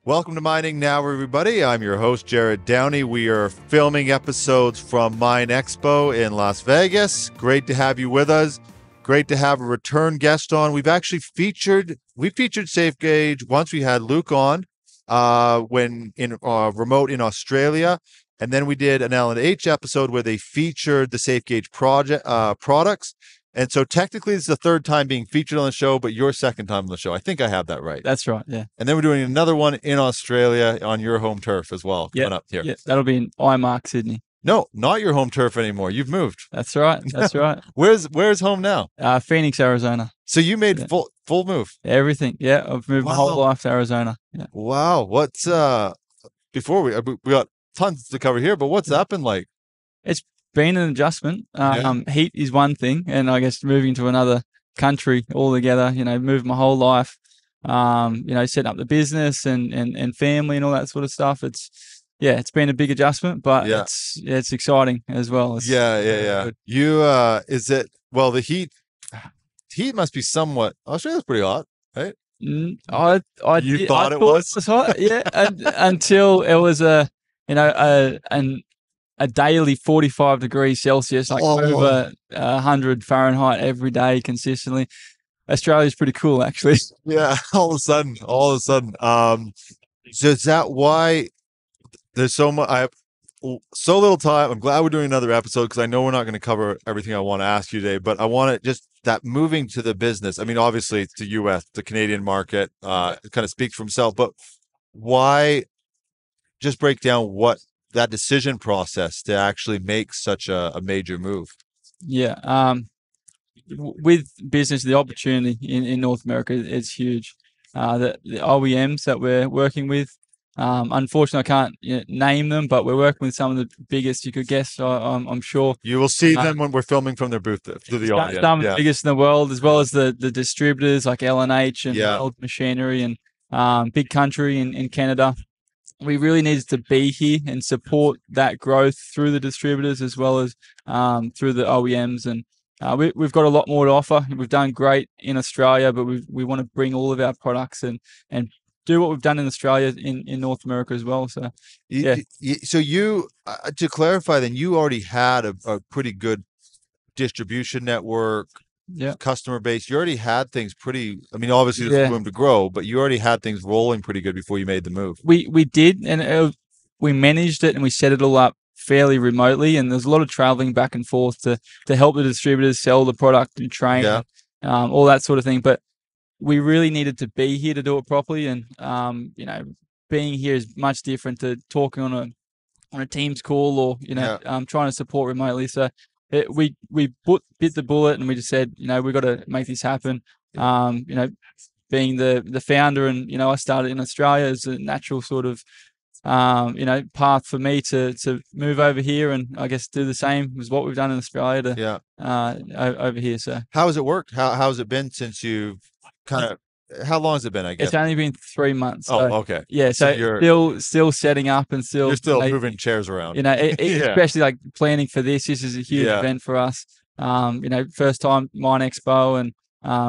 Welcome to Mining Now, everybody. I'm your host, Jared Downey. We are filming episodes from Mine Expo in Las Vegas. Great to have you with us. Great to have a return guest on. We featured SafeGauge once. We had Luke on when in remote in Australia. And then we did an L&H episode where they featured the SafeGauge products. And so technically it's the third time being featured on the show, but your second time on the show. I think I have that right. That's right, yeah. And then we're doing another one in Australia on your home turf as well, coming up here. Yeah, that'll be in IMARC, Sydney. No, not your home turf anymore. You've moved. That's right. That's right. Where's home now? Phoenix, Arizona. So you made full move. Everything. Yeah, I've moved my whole life to Arizona. Yeah. Wow. What's before we got tons to cover here, but what's that been like? It's been an adjustment. Heat is one thing, and I guess moving to another country altogether, moved my whole life, setting up the business and family and all that sort of stuff. It's been a big adjustment, but it's exciting as well. Yeah. You the heat must be somewhat. Australia's pretty hot, right? I thought it was hot, yeah, until it was a daily 45 degrees Celsius, over 100 Fahrenheit every day consistently. Australia's pretty cool, actually. Yeah, all of a sudden. So is that why there's so much? I have so little time. I'm glad we're doing another episode because I know we're not going to cover everything I want to ask you today, but I want to just that moving to the business. I mean, obviously it's the U.S., the Canadian market, it kind of speaks for himself, but why just break down what that decision process to actually make such a major move? Yeah. With business, the opportunity in North America is huge. The OEMs that we're working with, unfortunately, I can't name them, but we're working with some of the biggest you could guess. I'm sure you will see them when we're filming from their booth to the audience. Some of the biggest in the world, as well as the distributors like L&H and Old Machinery and Big Country in Canada. We really needed to be here and support that growth through the distributors as well as through the OEMs. And we've got a lot more to offer. We've done great in Australia, but we want to bring all of our products and do what we've done in Australia in North America as well. So, yeah. So you, to clarify, then you already had a pretty good distribution network, customer base. You already had things pretty. I mean, obviously there's room to grow, but you already had things rolling pretty good before you made the move. We did, and we managed it, and we set it all up fairly remotely. And there's a lot of traveling back and forth to help the distributors sell the product and train, all that sort of thing. But we really needed to be here to do it properly, and being here is much different to talking on a Teams call or trying to support remotely. So. We bit the bullet and we just said, we've got to make this happen. Being the founder and, I started in Australia as a natural sort of, path for me to move over here and I guess do the same as what we've done in Australia over here. So how has it worked? How has it been since you've how long has it been, I guess? It's only been 3 months. Oh, okay. Yeah, so you're still setting up and you're still moving chairs around. Especially like planning for this. This is a huge event for us. First time Mine Expo and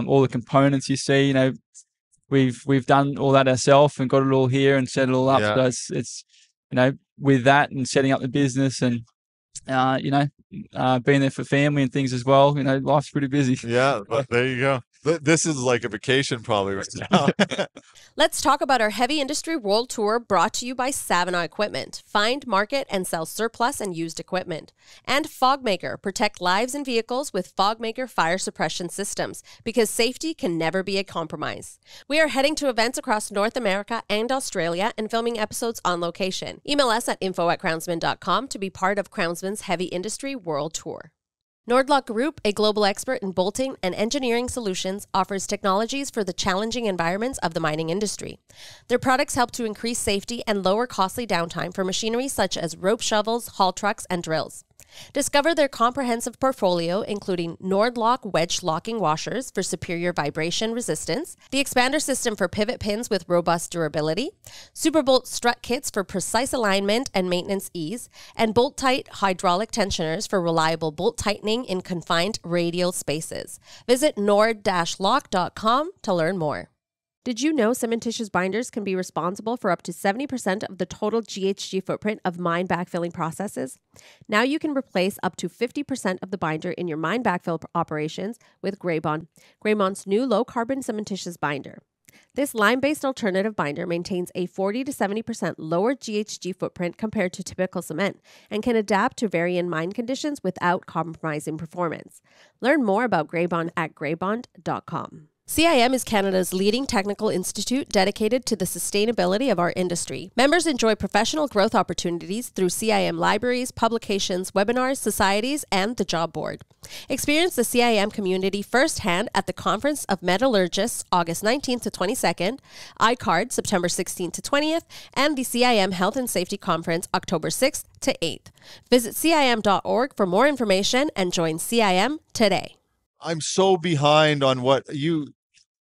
all the components you see. We've done all that ourselves and got it all here and set it all up. So it's with that and setting up the business and being there for family and things as well. Life's pretty busy. Yeah, but there you go. This is like a vacation probably right now. Let's talk about our Heavy Industry World Tour brought to you by Savona Equipment. Find, market, and sell surplus and used equipment. And FogMaker. Protect lives and vehicles with FogMaker fire suppression systems because safety can never be a compromise. We are heading to events across North America and Australia and filming episodes on location. Email us at info@crownsmen.com to be part of Crownsmen's Heavy Industry World Tour. Nordlock Group, a global expert in bolting and engineering solutions, offers technologies for the challenging environments of the mining industry. Their products help to increase safety and lower costly downtime for machinery such as rope shovels, haul trucks, and drills. Discover their comprehensive portfolio, including Nordlock wedge locking washers for superior vibration resistance, the expander system for pivot pins with robust durability, Superbolt strut kits for precise alignment and maintenance ease, and bolt-tight hydraulic tensioners for reliable bolt tightening in confined radial spaces. Visit nord-lock.com to learn more. Did you know cementitious binders can be responsible for up to 70% of the total GHG footprint of mine backfilling processes? Now you can replace up to 50% of the binder in your mine backfill operations with Graybond, Graymont's new low-carbon cementitious binder. This lime-based alternative binder maintains a 40 to 70% lower GHG footprint compared to typical cement and can adapt to varying mine conditions without compromising performance. Learn more about Graybond at graybond.com. CIM is Canada's leading technical institute dedicated to the sustainability of our industry. Members enjoy professional growth opportunities through CIM libraries, publications, webinars, societies, and the job board. Experience the CIM community firsthand at the Conference of Metallurgists, August 19th to 22nd, ICARD, September 16th to 20th, and the CIM Health and Safety Conference, October 6th to 8th. Visit CIM.org for more information and join CIM today. I'm so behind on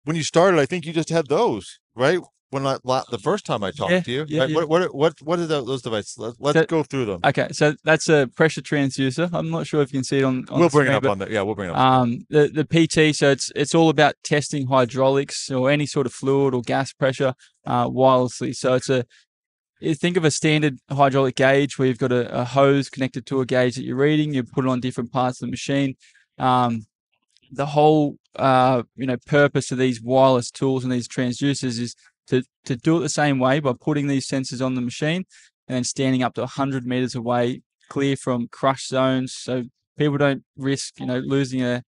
when you started, I think you just had those, right? The first time I talked to you. Yeah, right? yeah. What are those devices? Let's go through them. Okay, so that's a pressure transducer. I'm not sure if you can see it on We'll the bring screen, it up on the, yeah, we'll bring it up. The PT, so it's all about testing hydraulics or any sort of fluid or gas pressure wirelessly. So think of a standard hydraulic gauge where you've got a hose connected to a gauge that you're reading. You put it on different parts of the machine. The whole purpose of these wireless tools and these transducers is to do it the same way by putting these sensors on the machine and then standing up to 100 meters away, clear from crush zones, so people don't risk losing their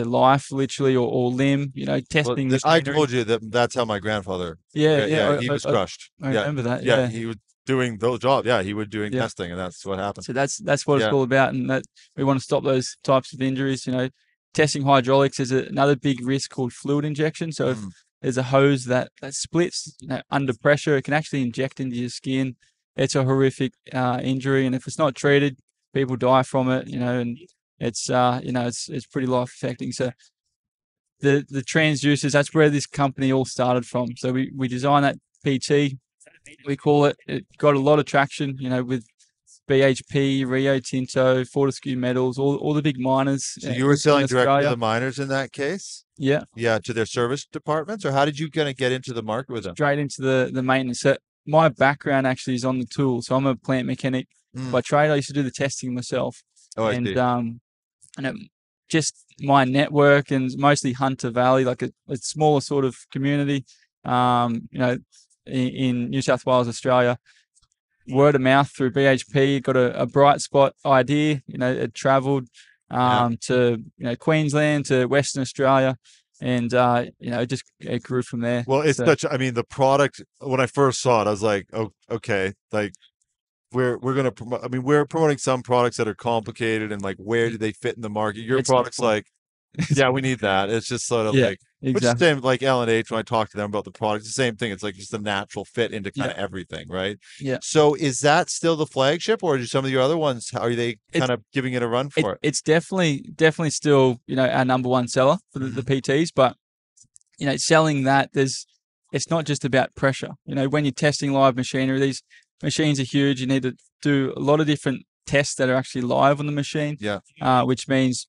life literally or limb. Testing. Well, I told you that's how my grandfather. Yeah, he was crushed. I remember that. Yeah, he was doing those jobs. Yeah, he was doing testing, and that's what happened. So that's what it's all about, and that we want to stop those types of injuries. Testing hydraulics is another big risk called fluid injection. So if there's a hose that splits under pressure, it can actually inject into your skin. It's a horrific injury, and if it's not treated, people die from it. And it's it's pretty life affecting. So the transducers, that's where this company all started from. So we designed that PT. We call it. It got a lot of traction. With BHP, Rio Tinto, Fortescue Metals, all the big miners. So you were selling directly to the miners in that case? Yeah. Yeah, to their service departments? Or how did you kind of get into the market with them? Straight into the maintenance. So my background actually is on the tool. So I'm a plant mechanic by trade. I used to do the testing myself. Oh, I see. Just my network and mostly Hunter Valley, like a smaller sort of community, in New South Wales, Australia. Word of mouth through BHP, got a bright spot idea. It travelled to Queensland, to Western Australia, and it grew from there. Well, it's the product. When I first saw it, I was like, oh, okay, like we're gonna promote. I mean, we're promoting some products that are complicated and like where do they fit in the market? Your product's like, yeah, we need that. It's just sort of like. Exactly. Which is the same like L&H when I talk to them about the product. It's the same thing. It's like just a natural fit into kind of everything, right? Yeah. So is that still the flagship, or do some of your other ones, are they kind of giving it a run for it? It's definitely still our number one seller for the PTs, but selling that it's not just about pressure. When you're testing live machinery, these machines are huge. You need to do a lot of different tests that are actually live on the machine. Yeah. Which means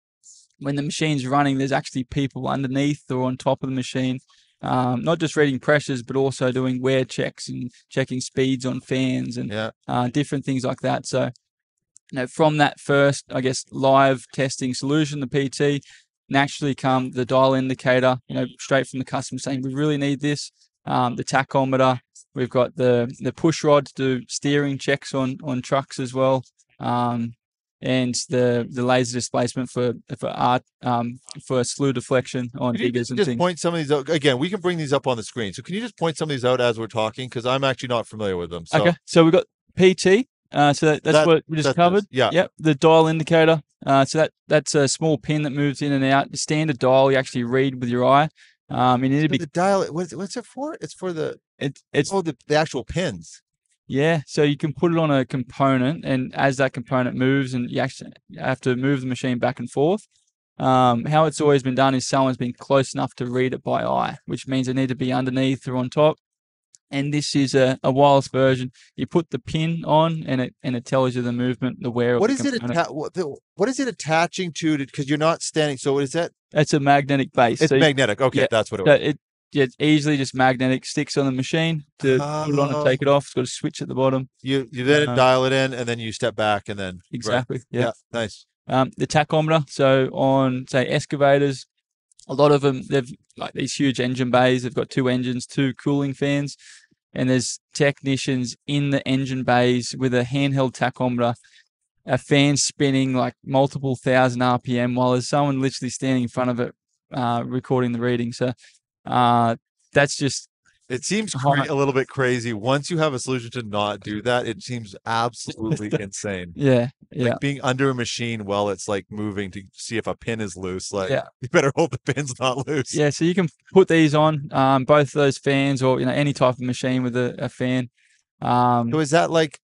when the machine's running, there's actually people underneath or on top of the machine, not just reading pressures, but also doing wear checks and checking speeds on fans and different things like that. So, from that first, I guess, live testing solution, the PT, naturally come the dial indicator, straight from the customer saying, we really need this. The tachometer, we've got the push rod to do steering checks on trucks as well. And the laser displacement for slew deflection on diggers and just things. Point some of these out again. We can bring these up on the screen. So can you just point some of these out as we're talking? Because I'm actually not familiar with them. So. Okay, so we've got PT. So that's what we just covered. Yeah. Yep. The dial indicator. So that's a small pin that moves in and out. The standard dial you actually read with your eye. The dial. What's it for? It's for the. It's the actual pins. Yeah, so you can put it on a component, and as that component moves, and you actually have to move the machine back and forth. How it's always been done is someone's been close enough to read it by eye, which means they need to be underneath or on top. And this is a wireless version. You put the pin on, and it tells you the movement, the wear of the component. What is it attaching to? Because you're not standing. So what is that? It's a magnetic base. It's magnetic. Okay, that's what it was. it's easily just magnetic sticks on the machine to put it on and take it off. It's got a switch at the bottom. You then dial it in, and then you step back, and then exactly. Right. Yeah, nice. The tachometer. So on say excavators, a lot of them they've like these huge engine bays. They've got 2 engines, 2 cooling fans, and there's technicians in the engine bays with a handheld tachometer, a fan spinning like multiple thousand RPM while there's someone literally standing in front of it recording the reading. So that's just... It seems a little bit crazy. Once you have a solution to not do that, it seems absolutely insane. Yeah. Like being under a machine while it's like moving to see if a pin is loose. Like you better hope the pin's not loose. Yeah, so you can put these on both of those fans, or any type of machine with a fan. So is that like...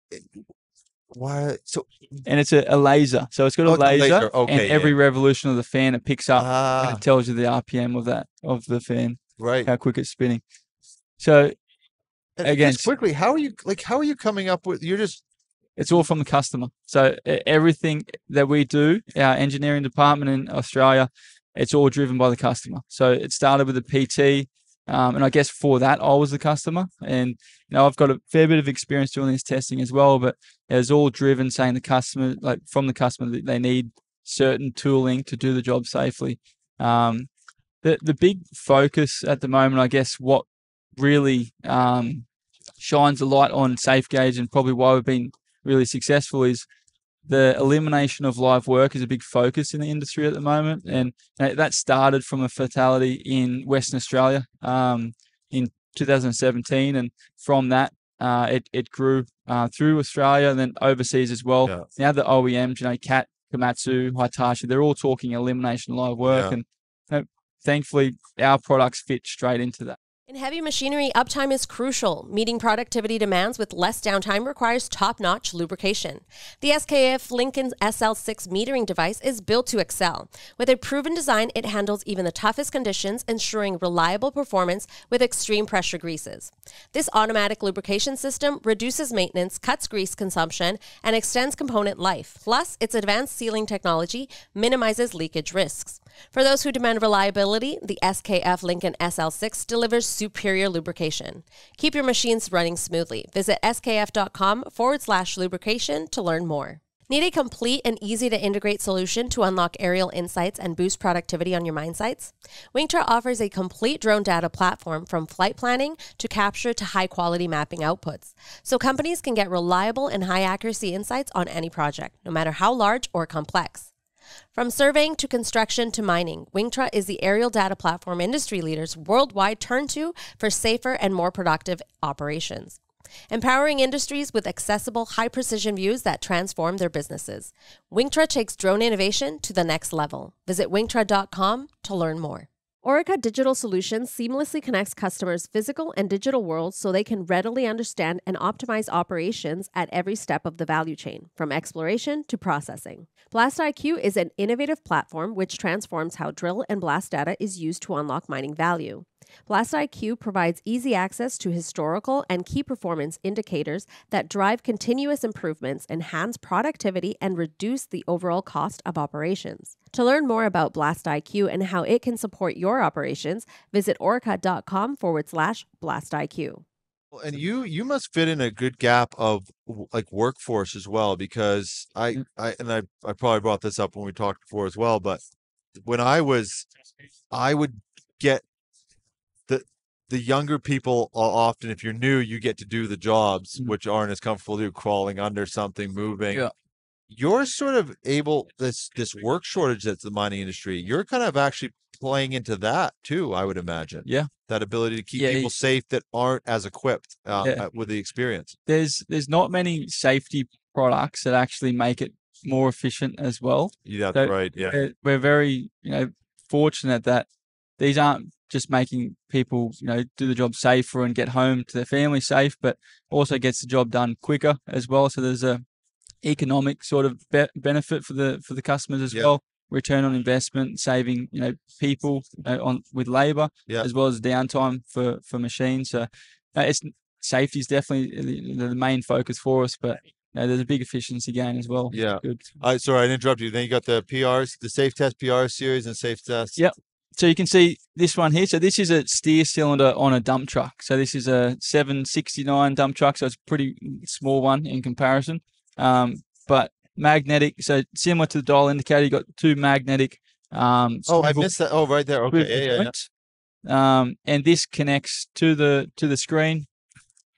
Why? So, and it's a laser. So it's got a laser. Okay, and every revolution of the fan it picks up and it tells you the RPM of the fan. Right. How quick it's spinning. So again, just quickly, how are you coming up with... It's all from the customer. So everything that we do, our engineering department in Australia, it's all driven by the customer. So it started with the PT. And I guess for that, I was the customer. And, I've got a fair bit of experience doing this testing as well, but it's all driven saying from the customer that they need certain tooling to do the job safely. The big focus at the moment, I guess, what really shines a light on SafeGauge and probably why we've been really successful is the elimination of live work is a big focus in the industry at the moment. And that started from a fatality in Western Australia in 2017. And from that, it grew through Australia and then overseas as well. Yeah. Now the OEMs, Cat, Komatsu, Hitachi, they're all talking elimination of live work. And thankfully, our products fit straight into that. In heavy machinery, uptime is crucial. Meeting productivity demands with less downtime requires top-notch lubrication. The SKF Lincoln SL6 metering device is built to excel. With a proven design, it handles even the toughest conditions, ensuring reliable performance with extreme pressure greases. This automatic lubrication system reduces maintenance, cuts grease consumption, and extends component life. Plus, its advanced sealing technology minimizes leakage risks. For those who demand reliability, the SKF Lincoln SL6 delivers superior lubrication. Keep your machines running smoothly. Visit skf.com/lubrication to learn more. Need a complete and easy to integrate solution to unlock aerial insights and boost productivity on your mine sites? Wingtra offers a complete drone data platform from flight planning to capture to high quality mapping outputs, so companies can get reliable and high accuracy insights on any project, no matter how large or complex. From surveying to construction to mining, Wingtra is the aerial data platform industry leaders worldwide turn to for safer and more productive operations, empowering industries with accessible, high-precision views that transform their businesses. Wingtra takes drone innovation to the next level. Visit wingtra.com to learn more. Orica Digital Solutions seamlessly connects customers' physical and digital worlds so they can readily understand and optimize operations at every step of the value chain, from exploration to processing. BlastIQ is an innovative platform which transforms how drill and blast data is used to unlock mining value. BlastIQ provides easy access to historical and key performance indicators that drive continuous improvements, enhance productivity, and reduce the overall cost of operations. To learn more about BlastIQ and how it can support your operations, visit orica.com/BlastIQ. And you must fit in a good gap of like workforce as well, because I probably brought this up when we talked before as well, but when I would get the younger people often, if you're new, you get to do the jobs which aren't as comfortable to do, crawling under something, moving. Yeah. You're sort of able, this work shortage that's the mining industry, you're kind of actually playing into that too, I would imagine. Yeah. That ability to keep people safe that aren't as equipped with the experience. There's not many safety products that actually make it more efficient as well. Yeah, that's right. Yeah. We're very, fortunate that these aren't just making people, do the job safer and get home to their family safe, but also gets the job done quicker as well. So there's a economic sort of benefit for the customers as well. Return on investment, saving people with labor, as well as downtime for machines. So safety is definitely the main focus for us, but there's a big efficiency gain as well. Yeah. Good. Sorry, I interrupted you. Then you got the PRs, the Safe Test PR series and Safe Test. Yep. So you can see this one here. So this is a steer cylinder on a dump truck. So this is a 769 dump truck. So it's a pretty small one in comparison. But magnetic. So similar to the dial indicator, you got two magnetic. I missed that. Oh, right there. Okay. Yeah. And this connects to the screen.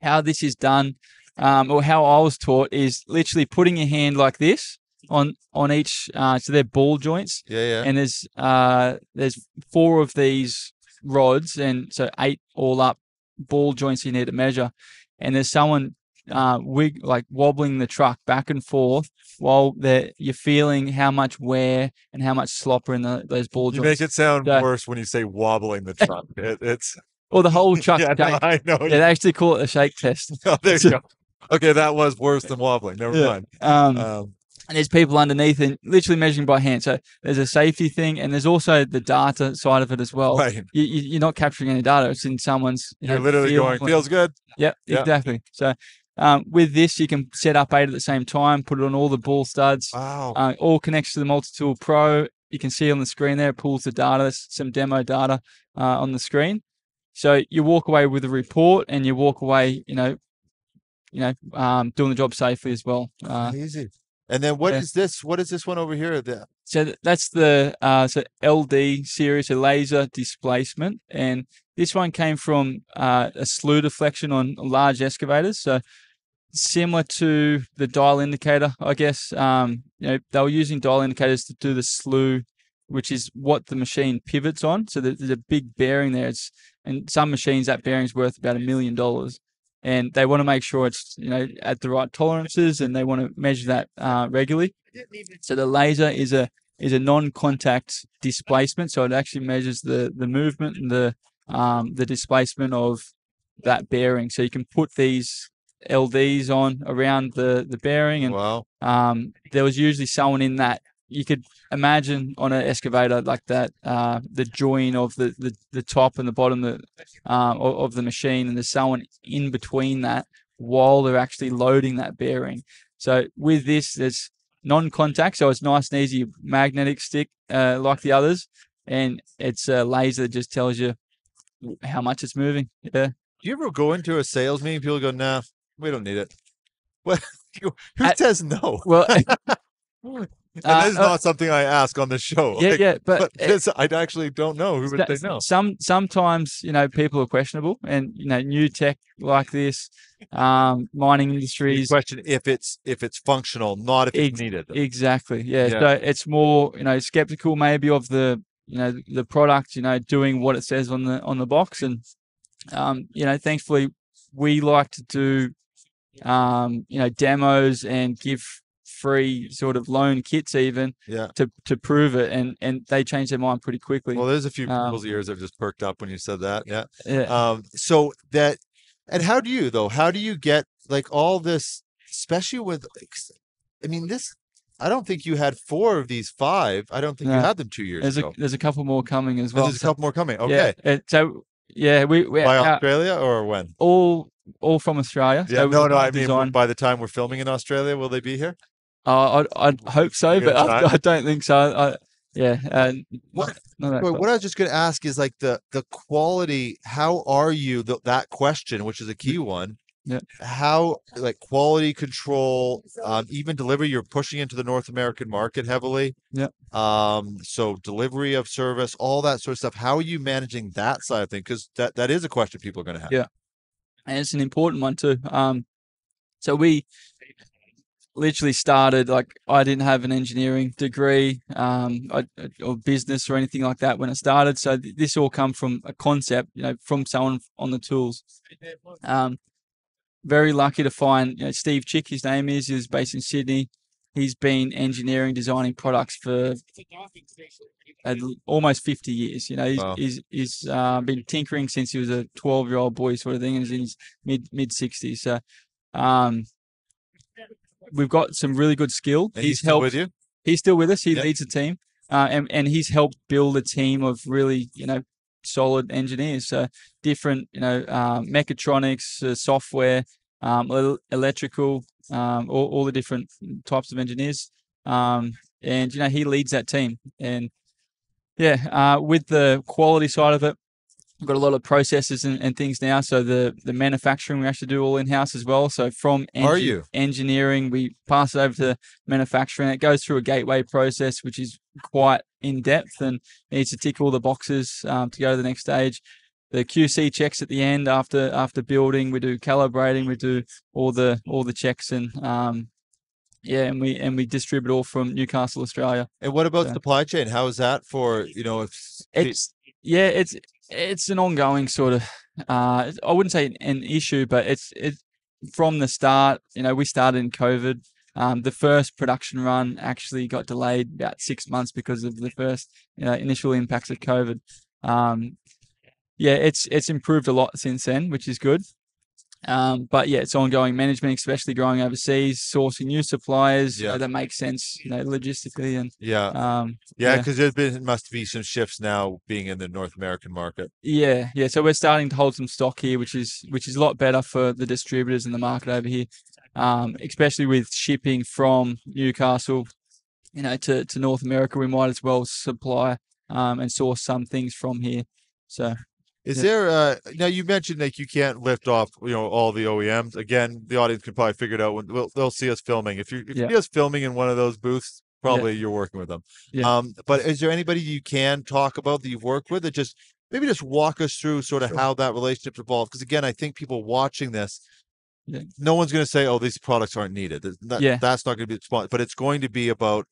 How this is done, or how I was taught, is literally putting your hand like this on each. So they're ball joints. Yeah. And there's 4 of these rods, and so 8 all up ball joints you need to measure. And there's someone wobbling the truck back and forth while you're feeling how much wear and how much slop are in those ball joints. You make it sound worse when you say wobbling the truck. It's the whole truck. Yeah, no, I know. They actually call it a shake test. Oh, there you go. Okay, that was worse than wobbling. Never mind. And there's people underneath and literally measuring by hand. So there's a safety thing, and there's also the data side of it as well. Right. You're not capturing any data. It's in someone's. You're literally going, feels good. Yep, exactly. So with this, you can set up 8 at the same time, put it on all the ball studs. Wow. All connects to the Multi-Tool Pro. You can see on the screen there, it pulls the data. There's some demo data on the screen. So you walk away with a report, and you walk away, doing the job safely as well. Easy. And then what is this? What is this one over here? So that's the LD series, a laser displacement, and this one came from a slew deflection on large excavators. So similar to the dial indicator, I guess. They were using dial indicators to do the slew, which is what the machine pivots on. So there's a big bearing there. And some machines, that bearing's worth about $1 million. And they want to make sure it's at the right tolerances, and they want to measure that regularly. So the laser is a non-contact displacement, so it actually measures the movement and the displacement of that bearing. So you can put these LDs on around the bearing, and wow. There was usually someone in that. You could imagine on an excavator like that, the join of the top and the bottom of the machine, and there's someone in between that while they're actually loading that bearing. So with this, there's non-contact, so it's nice and easy magnetic stick like the others, and it's a laser that just tells you how much it's moving. Yeah. Do you ever go into a sales meeting, people go, "Nah, we don't need it." What? Who says no? Well. And this is not something I ask on the show. But I actually don't know who would say no. Sometimes people are questionable, and new tech like this, mining industries. You question if it's functional, not if it's needed. Exactly. Yeah. So it's more skeptical maybe of the product doing what it says on the box, and thankfully we like to do demos and give free sort of loan kits even to prove it, and they change their mind pretty quickly. Well, there's a few people's ears that have just perked up when you said that. Yeah. So that, and how do you get like all this, especially with, this, I don't think you had 4 of these 5. I don't think you had them 2 years ago. There's a couple more coming as well. There's a couple more coming. Okay. We by Australia or when? All from Australia. Yeah. So I mean, by the time we're filming in Australia, will they be here? I'd hope so, but I don't think so. What I was just going to ask is like the quality. How are you? That question, which is a key one. Yeah. How, like, quality control, even delivery, you're pushing into the North American market heavily. Yeah. So delivery of service, all that sort of stuff. How are you managing that side of things? Because that is a question people are going to have. Yeah. And it's an important one too. So we literally started, like, I didn't have an engineering degree or business or anything like that when I started. So this all come from a concept, from someone on the tools. Very lucky to find, Steve Chick, his name is. He was based in Sydney. He's been engineering, designing products for almost 50 years. Wow. He's been tinkering since he was a 12-year-old boy sort of thing, and he's in his mid-60s. So we've got some really good skill. And he's still with you? He's still with us. He leads the team, and he's helped build a team of really, solid engineers. So different, mechatronics, software, electrical, all the different types of engineers. And he leads that team. And Yeah, with the quality side of it, we've got a lot of processes and things now. So the manufacturing we actually do all in-house as well. So from engineering, we pass it over to manufacturing. It goes through a gateway process, which is quite in-depth and needs to tick all the boxes to go to the next stage. The QC checks at the end after building. We do calibrating. We do all the checks and and we distribute all from Newcastle, Australia. And what about supply chain? How is that for, if it's an ongoing sort of I wouldn't say an issue, but it's from the start. We started in COVID. The first production run actually got delayed about 6 months because of the first initial impacts of COVID. It's improved a lot since then, which is good. But it's ongoing management, especially growing overseas, sourcing new suppliers that makes sense, logistically and because there must be some shifts now being in the North American market. So we're starting to hold some stock here, which is a lot better for the distributors in the market over here, especially with shipping from Newcastle, to North America. We might as well supply and source some things from here. So. Is there now you mentioned like you can't lift off all the OEMs. Again, the audience can probably figure it out when they'll see us filming. If you see us filming in one of those booths, probably you're working with them. But is there anybody you can talk about that you've worked with that maybe just walk us through sort of how that relationship's evolved? Because again, I think people watching this, no one's going to say, "Oh, these products aren't needed." That's not going to be the spot. But it's going to be about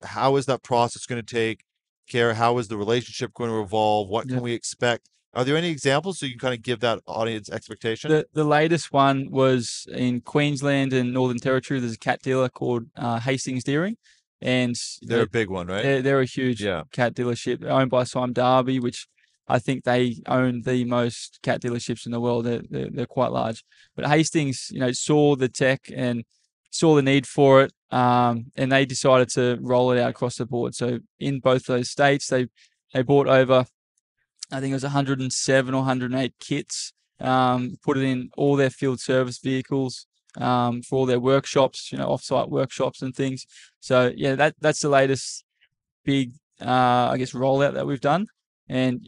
how is that process going to take care? How is the relationship going to evolve? What can we expect? Are there any examples so you can kind of give that audience expectation? The latest one was in Queensland and Northern Territory. There's a cat dealer called Hastings Deering, and they're a big one, right? They're a huge cat dealership owned by Simon Darby, which I think they own the most cat dealerships in the world. They're quite large. But Hastings, saw the tech and saw the need for it, and they decided to roll it out across the board. So in both those states, they bought over, I think it was 107 or 108 kits, put it in all their field service vehicles for all their workshops, off-site workshops and things. So that's the latest big, rollout that we've done. And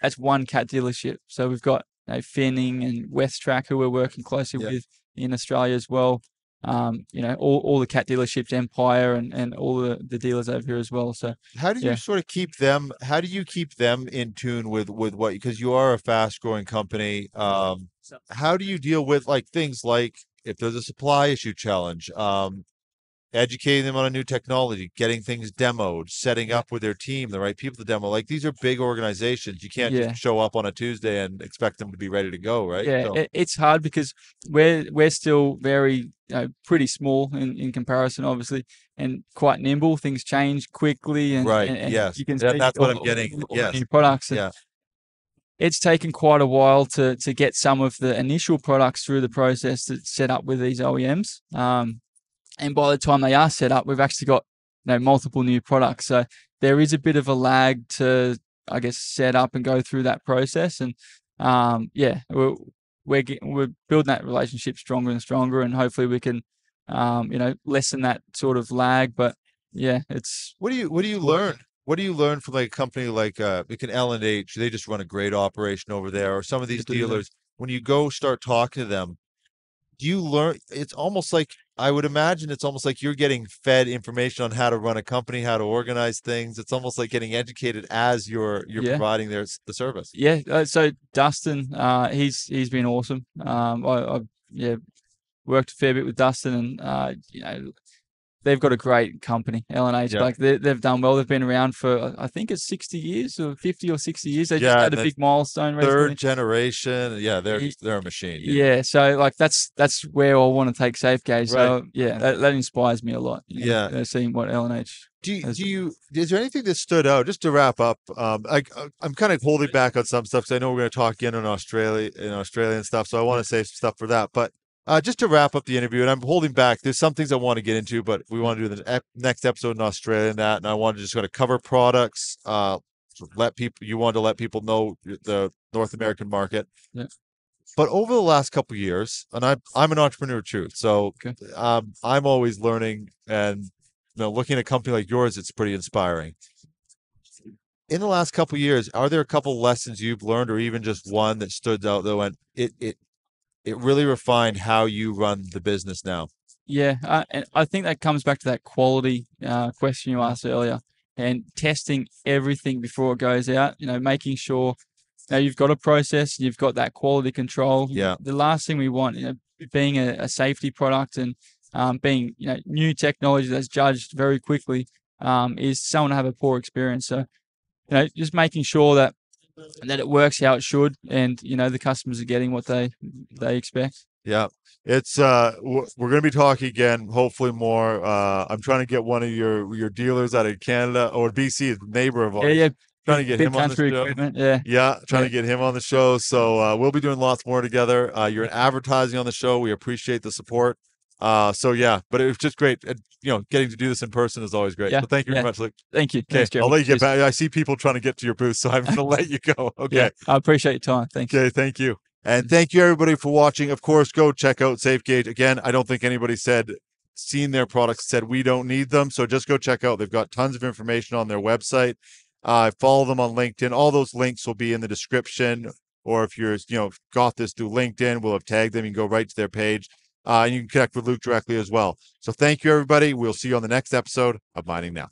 that's one cat dealership. So we've got Finning and Westtrack who we're working closely with in Australia as well. All the cat dealerships, Empire and all the dealers over here as well. So how do you sort of keep them? How do you keep them in tune with what? Because you are a fast growing company. How do you deal with things like if there's a supply issue challenge? Educating them on a new technology, getting things demoed, setting up with their team, the right people to demo. These are big organizations. You can't just show up on a Tuesday and expect them to be ready to go, right? It's hard because we're still very pretty small in comparison, obviously, and quite nimble. Things change quickly, and you can see that's what I'm getting. New products. It's taken quite a while to get some of the initial products through the process that's set up with these OEMs. And by the time they are set up, we've actually got multiple new products. So there is a bit of a lag to, I guess, set up and go through that process. And we're building that relationship stronger and stronger, and hopefully we can, lessen that sort of lag. But it's what do you learn? What do you learn from a company like L&H? They just run a great operation over there, or some of these dealers. When you go start talking to them, do you learn? It's almost like, I would imagine it's almost like you're getting fed information on how to run a company, how to organize things. It's almost like getting educated as you're providing the service. So Dustin, he's been awesome. I've worked a fair bit with Dustin, and they've got a great company, L&H. They've done well. They've been around for, I think it's 60 years or 50 or 60 years. They just had a big milestone recently. Third generation. They're a machine. So that's where I want to take SafeGauge. So that inspires me a lot. Seeing what L&H. Is there anything that stood out, just to wrap up? I'm kind of holding back on some stuff because I know we're going to talk again in Australia and stuff. So I want to save some stuff for that. But just to wrap up the interview, and I'm holding back, there's some things I want to get into, but we want to do the next episode in Australia and I want to just cover products, you want to let people know the North American market. But over the last couple of years, and I'm an entrepreneur too, so I'm always learning, and looking at a company like yours, it's pretty inspiring. in the last couple of years, are there a couple lessons you've learned, or even just one that stood out though, and it really refined how you run the business now? Yeah, and I think that comes back to that quality question you asked earlier, and testing everything before it goes out. Making sure you've got a process, you've got that quality control. Yeah. The last thing we want, being a safety product and being new technology that's judged very quickly, is someone to have a poor experience. So just making sure that it works how it should, and the customers are getting what they expect. Yeah, it's we're going to be talking again, hopefully more. I'm trying to get one of your dealers out of Canada or BC, a neighbor of ours. Yeah, trying to get big him on the country show. equipment. Trying to get him on the show. So we'll be doing lots more together. You're in advertising on the show. We appreciate the support. So yeah, but it was just great. Getting to do this in person is always great. Yeah, So thank you very much, Luke. Thank you. Okay, Thanks, Jerry. I'll let you get back. I see people trying to get to your booth, so I'm going to let you go. Okay. Yeah, I appreciate your time. Thanks. Okay, thank you. And thank you, everybody, for watching. Of course, go check out SafeGauge. Again, I don't think anybody seen their products, said we don't need them. So just go check out. They've got tons of information on their website. Follow them on LinkedIn. All those links will be in the description. Or if you're, got this through LinkedIn, we'll have tagged them. You can go right to their page. And you can connect with Luke directly as well. So thank you, everybody. We'll see you on the next episode of Mining Now.